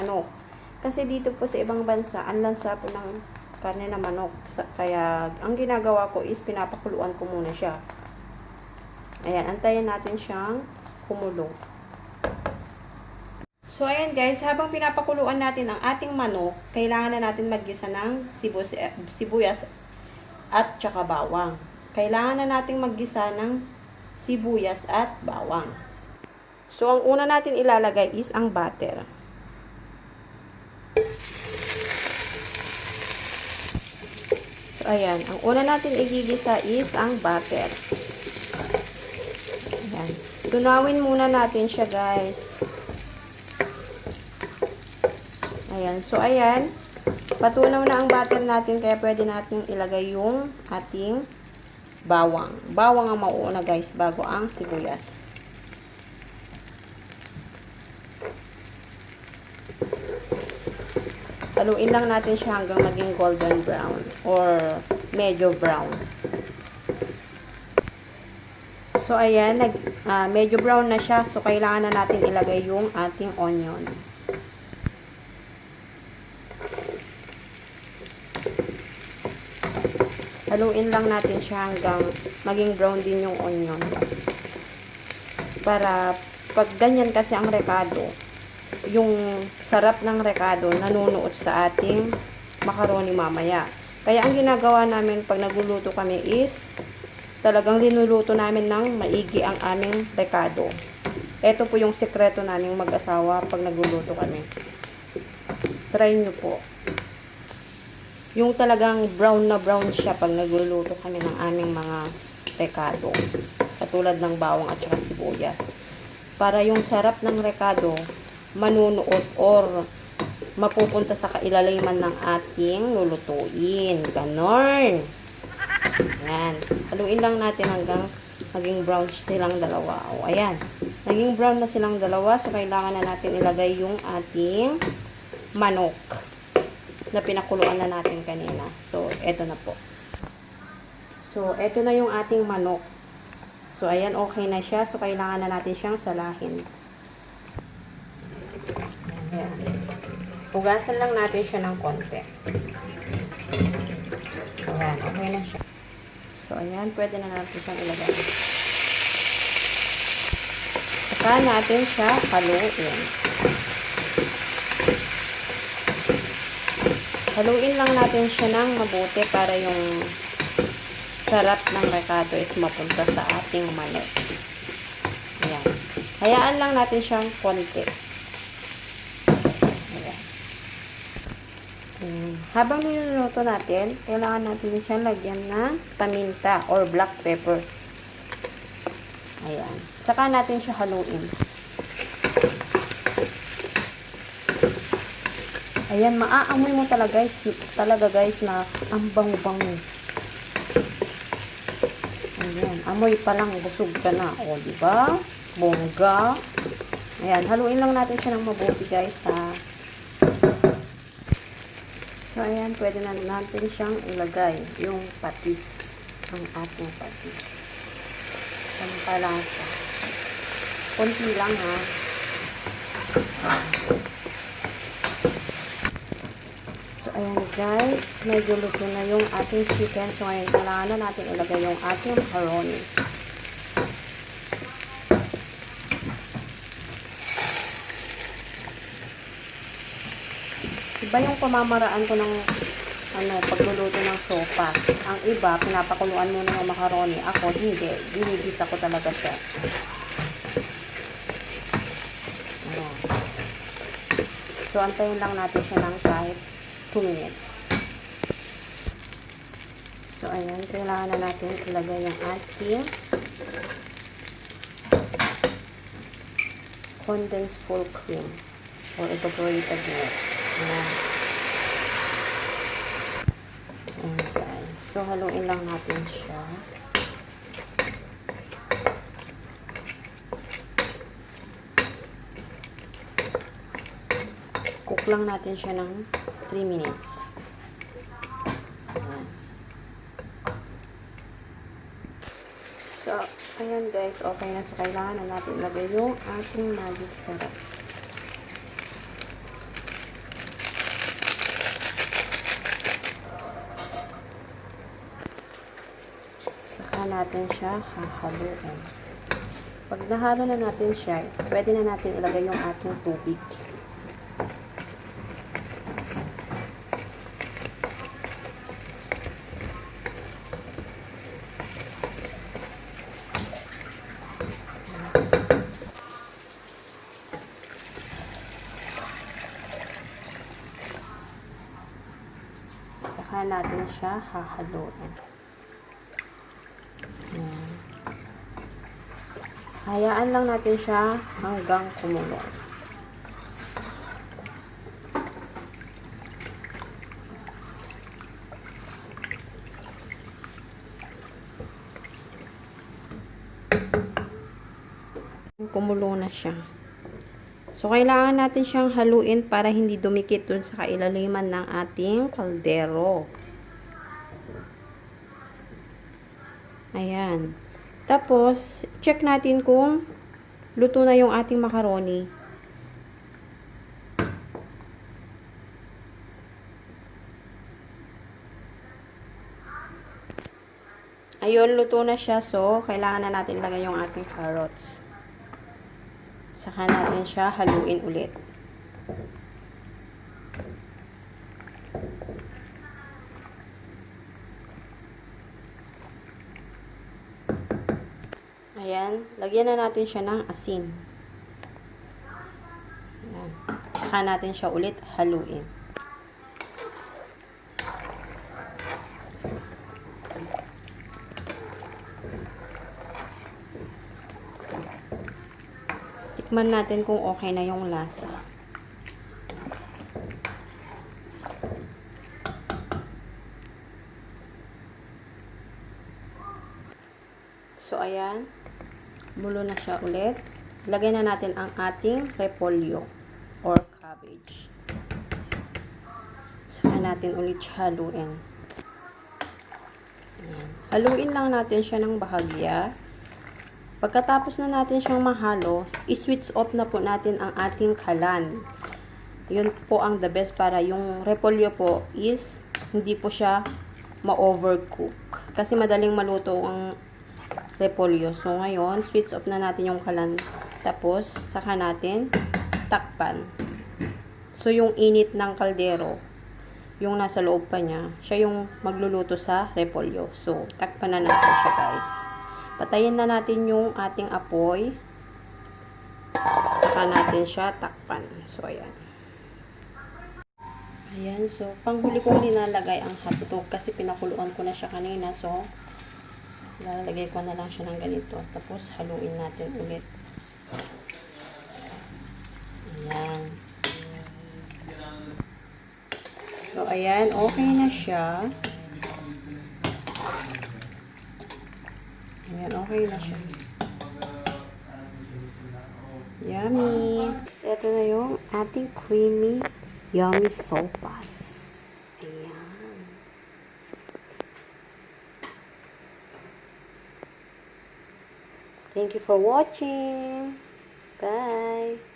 Manok. Kasi dito po sa ibang bansa, ang lansa po ng karne na manok. Kaya, ang ginagawa ko is pinapakuluan ko muna siya. Ayan, antayin natin siyang kumulo. So, ayan guys, habang pinapakuluan natin ang ating manok, kailangan na natin maggisa ng sibuyas at tsaka bawang. Kailangan na natin maggisa ng sibuyas at bawang. So, ang una natin ilalagay is ang butter. So, ayan. Ang una natin igigisa is ang butter. Ayan. Tunawin muna natin siya, guys. Ayan. So, ayan. Patunaw na ang butter natin, kaya pwede natin ilagay yung ating bawang. Bawang ang mauuna, guys, bago ang sibuyas. Haluin lang natin siya hanggang maging golden brown or medyo brown. So, ayan, medyo brown na siya. So, kailangan na natin ilagay yung ating onion. Haluin lang natin siya hanggang maging brown din yung onion. Para pag ganyan kasi ang rekado, yung sarap ng rekado nanunuot sa ating macaroni mamaya. Kaya ang ginagawa namin pag nagluluto kami is talagang linuluto namin ng maigi ang aming rekado. Ito po yung sekreto naming mag-asawa pag nagluluto kami. Try nyo po. Yung talagang brown na brown siya pag nagluluto kami ng aming mga rekado. Katulad ng bawang at saka sibuyas. Para yung sarap ng rekado manunuot or mapupunta sa kailaliman ng ating lulutuin. Ganon. Ayan. Haluin lang natin hanggang maging brown silang dalawa. O, ayan. Naging brown na silang dalawa. So, kailangan na natin ilagay yung ating manok na pinakuluan na natin kanina. So, eto na po. So, eto na yung ating manok. So, ayan. Okay na siya. So, kailangan na natin siyang salahin. Ayan. Hugasan lang natin siya ng konti. Ayan, okay na siya. So, ayan, pwede na natin siyang ilagay. Saka natin siya haluin. Haluin lang natin siya ng mabuti para yung sarap ng rekado is mapunta sa ating manok. Ayan. Hayaan lang natin siyang konti. Habang niluluto natin, kailangan natin siyang lagyan ng paminta or black pepper. Ayan. Saka natin siya haluin. Ayan, maaamoy mo talaga guys na ang bango-bango. Ayan, amoy pa lang busog ka na. O, diba? Bongga. Ayan, haluin lang natin siya ng mabuti guys ha. So, ayan, pwede na natin siyang ilagay yung patis. Ang ating patis. Pampalasa. Konti lang, ha. So, ayan, guys. Medyo luto na yung ating chicken. So, ngayon, kailangan na natin ilagay yung ating macaroni. Iba yung pamamaraan ko ng pagluluto ng sopa. Ang iba, pinapakuluan muna ng macaroni. Ako, hindi. Binigisa ko talaga siya. So, antayin lang natin siya ng kahit 2 minutes. So, ayan. Kailangan na natin ilagay yung ating condensed full cream or evaporated milk. Ayan. Ayan, guys. So, haluin lang natin siya. Cook lang natin siya ng 3 minutes. Ayan. So, ayan guys, okay na. So, kailangan na natin ilagay yung ating magic syrup. Saka natin siya hahaluin. Pag nahalo na natin siya, pwede na natin ilagay yung ating tubig. Saka natin siya hahaluin. Ayan. Hayaan lang natin siya hanggang kumulo. Kumulo na siya. So, kailangan natin siyang haluin para hindi dumikit dun sa kailaliman ng ating kaldero. Ayan. Tapos, check natin kung luto na yung ating macaroni. Ayun, luto na siya. So, kailangan na natin ilagay yung ating carrots. Saka natin siya haluin ulit. Ayan, lagyan na natin siya ng asin. Ayan. Saka natin siya ulit haluin. Tikman natin kung okay na yung lasa. So, ayan. Mulo na siya ulit. Lagay na natin ang ating repolyo or cabbage. Saka natin ulit haluin. Ayan. Haluin lang natin siya ng bahagya. Pagkatapos na natin siyang mahalo, i-switch off na po natin ang ating kalan. Yun po ang the best para yung repolyo po is hindi po siya ma-overcook. Kasi madaling maluto ang repolyo. So, ngayon, switch off na natin yung kalan. Tapos, saka natin takpan. So, yung init ng kaldero, yung nasa loob pa niya, siya yung magluluto sa repolyo. So, takpan na natin siya, guys. Patayin na natin yung ating apoy. Saka natin siya takpan. So, ayan. Ayan. So, panghuli kong linalagay ang hotdog kasi pinakuluan ko na siya kanina. So, lalagay ko na lang siya ng ganito. Tapos, haluin natin ulit. Ayan. So, ayan. Okay na siya. Ayan, okay na siya. Yummy! Ito na yung ating creamy, yummy sopas. Ayan. Thank you for watching. Bye!